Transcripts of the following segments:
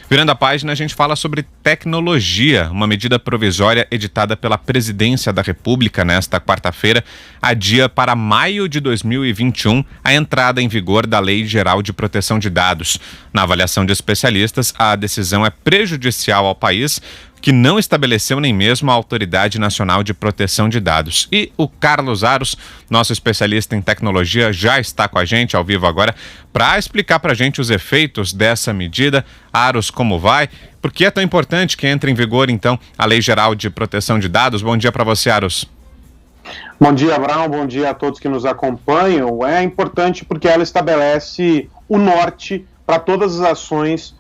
Virando a página, a gente fala sobre tecnologia. Uma medida provisória editada pela Presidência da República nesta quarta-feira adia para maio de 2021 a entrada em vigor da Lei Geral de Proteção de Dados. Na avaliação de especialistas, a decisão é prejudicial ao país, que não estabeleceu nem mesmo a Autoridade Nacional de Proteção de Dados. E o Carlos Aros, nosso especialista em tecnologia, já está com a gente ao vivo agora para explicar para a gente os efeitos dessa medida. Aros, como vai? Por que é tão importante que entre em vigor, então, a Lei Geral de Proteção de Dados? Bom dia para você, Aros. Bom dia, Brown. Bom dia a todos que nos acompanham. É importante porque ela estabelece o norte para todas as ações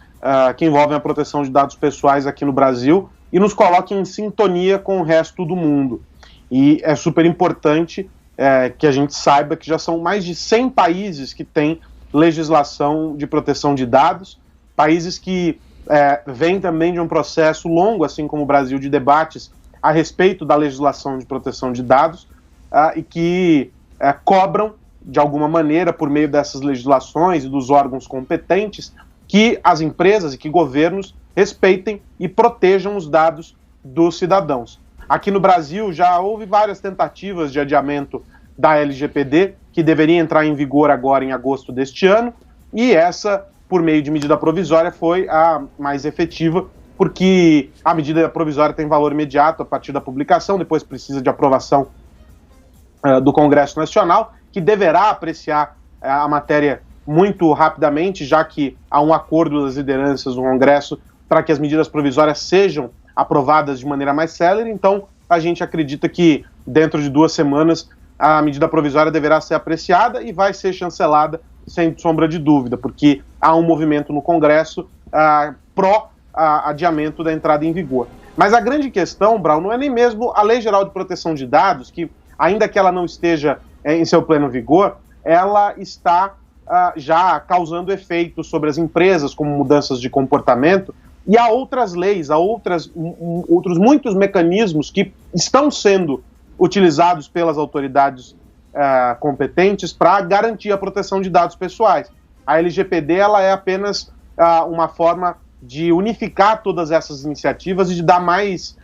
que envolvem a proteção de dados pessoais aqui no Brasil e nos coloca em sintonia com o resto do mundo. E é super importante que a gente saiba que já são mais de 100 países que têm legislação de proteção de dados, países que vêm também de um processo longo, assim como o Brasil, de debates a respeito da legislação de proteção de dados e que cobram, de alguma maneira, por meio dessas legislações e dos órgãos competentes, que as empresas e que governos respeitem e protejam os dados dos cidadãos. Aqui no Brasil já houve várias tentativas de adiamento da LGPD, que deveria entrar em vigor agora em agosto deste ano, e essa, por meio de medida provisória, foi a mais efetiva, porque a medida provisória tem valor imediato a partir da publicação, depois precisa de aprovação do Congresso Nacional, que deverá apreciar a matéria muito rapidamente, já que há um acordo das lideranças do Congresso para que as medidas provisórias sejam aprovadas de maneira mais célere. Então, a gente acredita que dentro de 2 semanas a medida provisória deverá ser apreciada e vai ser chancelada sem sombra de dúvida, porque há um movimento no Congresso pró-adiamento da entrada em vigor. Mas a grande questão, Brown, não é nem mesmo a Lei Geral de Proteção de Dados, que, ainda que ela não esteja em seu pleno vigor, ela está já causando efeitos sobre as empresas, como mudanças de comportamento, e há outras leis, há outros muitos mecanismos que estão sendo utilizados pelas autoridades competentes para garantir a proteção de dados pessoais. A LGPD ela é apenas uma forma de unificar todas essas iniciativas e de dar mais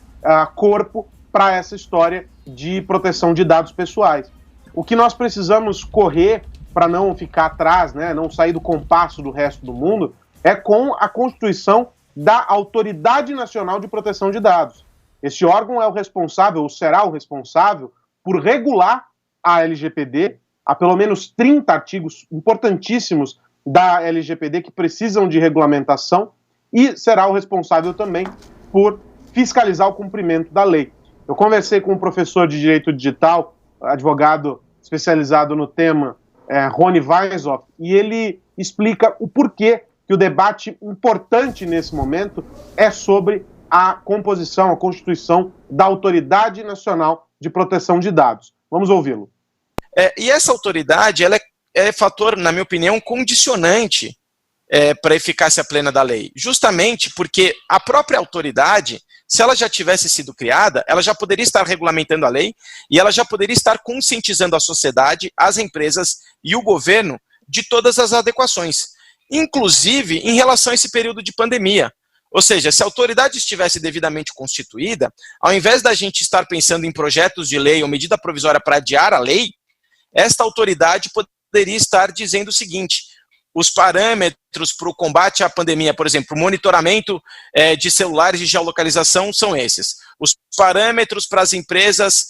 corpo para essa história de proteção de dados pessoais. O que nós precisamos correr para não ficar atrás, né, não sair do compasso do resto do mundo, é com a constituição da Autoridade Nacional de Proteção de Dados. Este órgão é o responsável, ou será o responsável, por regular a LGPD. Há pelo menos 30 artigos importantíssimos da LGPD que precisam de regulamentação e será o responsável também por fiscalizar o cumprimento da lei. Eu conversei com um professor de Direito Digital, advogado especializado no tema, Rony Weishoff, e ele explica o porquê que o debate importante nesse momento é sobre a composição, a constituição da Autoridade Nacional de Proteção de Dados. Vamos ouvi-lo. E essa autoridade, ela é fator, na minha opinião, condicionante para a eficácia plena da lei. Justamente porque a própria autoridade, se ela já tivesse sido criada, ela já poderia estar regulamentando a lei e ela já poderia estar conscientizando a sociedade, as empresas e o governo de todas as adequações, inclusive em relação a esse período de pandemia. Ou seja, se a autoridade estivesse devidamente constituída, ao invés da gente estar pensando em projetos de lei ou medida provisória para adiar a lei, esta autoridade poderia estar dizendo o seguinte: os parâmetros para o combate à pandemia, por exemplo, o monitoramento de celulares de geolocalização são esses. Os parâmetros para as empresas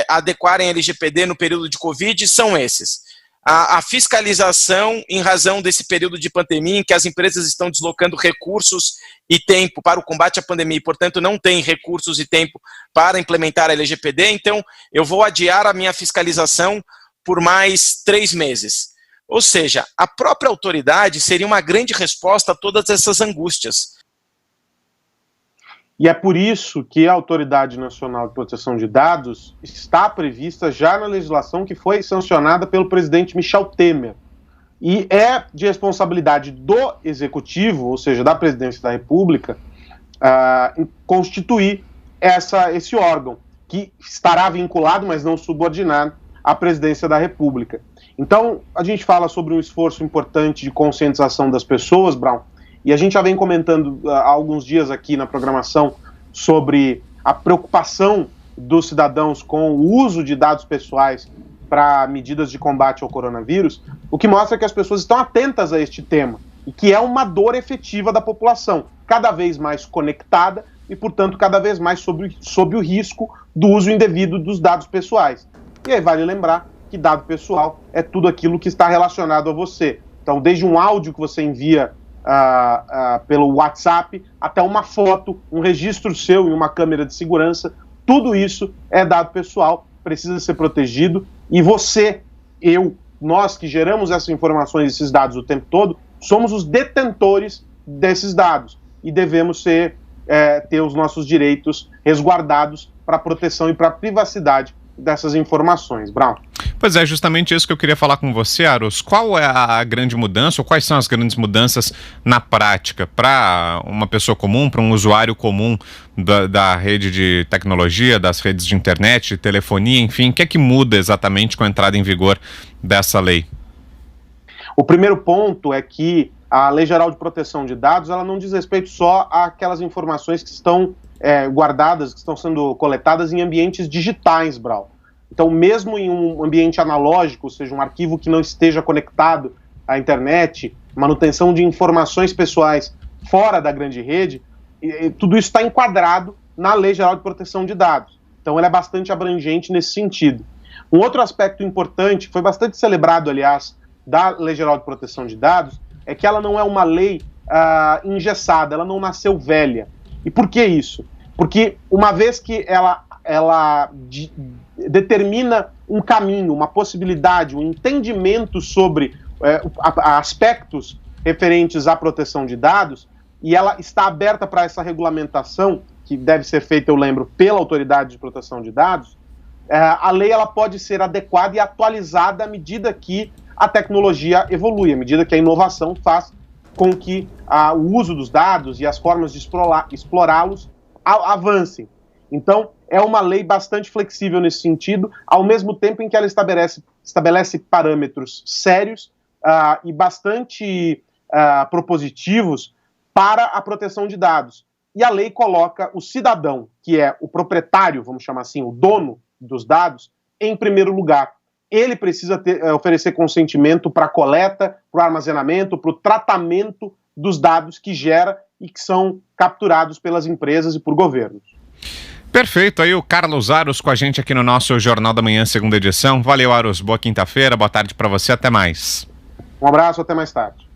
adequarem a LGPD no período de Covid são esses. A fiscalização em razão desse período de pandemia em que as empresas estão deslocando recursos e tempo para o combate à pandemia e, portanto, não tem recursos e tempo para implementar a LGPD, então eu vou adiar a minha fiscalização por mais 3 meses. Ou seja, a própria autoridade seria uma grande resposta a todas essas angústias. E é por isso que a Autoridade Nacional de Proteção de Dados está prevista já na legislação que foi sancionada pelo presidente Michel Temer. E é de responsabilidade do Executivo, ou seja, da Presidência da República, constituir esse órgão, que estará vinculado, mas não subordinado, à Presidência da República. Então, a gente fala sobre um esforço importante de conscientização das pessoas, Brown, E a gente já vem comentando há alguns dias aqui na programação sobre a preocupação dos cidadãos com o uso de dados pessoais para medidas de combate ao coronavírus, o que mostra que as pessoas estão atentas a este tema e que é uma dor efetiva da população, cada vez mais conectada e, portanto, cada vez mais sob o risco do uso indevido dos dados pessoais. E aí vale lembrar que dado pessoal é tudo aquilo que está relacionado a você. Então, desde um áudio que você envia pelo WhatsApp, até uma foto, um registro seu em uma câmera de segurança, tudo isso é dado pessoal, precisa ser protegido, e você, nós que geramos essas informações, esses dados o tempo todo, somos os detentores desses dados, e devemos ter os nossos direitos resguardados para a proteção e para a privacidade dessas informações. Brown. Pois é, justamente isso que eu queria falar com você, Aros. Qual é a grande mudança, ou quais são as grandes mudanças na prática para uma pessoa comum, para um usuário comum da rede de tecnologia, das redes de internet, telefonia, enfim, o que é que muda exatamente com a entrada em vigor dessa lei? O primeiro ponto é que a Lei Geral de Proteção de Dados, ela não diz respeito só àquelas informações que estão guardadas, que estão sendo coletadas em ambientes digitais, Brau. Então, mesmo em um ambiente analógico, ou seja, um arquivo que não esteja conectado à internet, manutenção de informações pessoais fora da grande rede, tudo isso está enquadrado na Lei Geral de Proteção de Dados. Então, ela é bastante abrangente nesse sentido. Um outro aspecto importante, que foi bastante celebrado, aliás, da Lei Geral de Proteção de Dados, é que ela não é uma lei engessada, ela não nasceu velha. E por que isso? Porque uma vez que ela determina um caminho, uma possibilidade, um entendimento sobre aspectos referentes à proteção de dados, e ela está aberta para essa regulamentação, que deve ser feita, eu lembro, pela Autoridade de Proteção de Dados, a lei ela pode ser adequada e atualizada à medida que a tecnologia evolui, à medida que a inovação faz com que o uso dos dados e as formas de explorá-los avancem. Então, é uma lei bastante flexível nesse sentido, ao mesmo tempo em que ela estabelece parâmetros sérios e bastante propositivos para a proteção de dados. E a lei coloca o cidadão, que é o proprietário, vamos chamar assim, o dono dos dados, em primeiro lugar. Ele precisa oferecer consentimento para a coleta, para o armazenamento, para o tratamento dos dados que gera e que são capturados pelas empresas e por governos. Perfeito, aí o Carlos Aros com a gente aqui no nosso Jornal da Manhã, segunda edição. Valeu, Aros, boa quinta-feira, boa tarde para você, até mais. Um abraço, até mais tarde.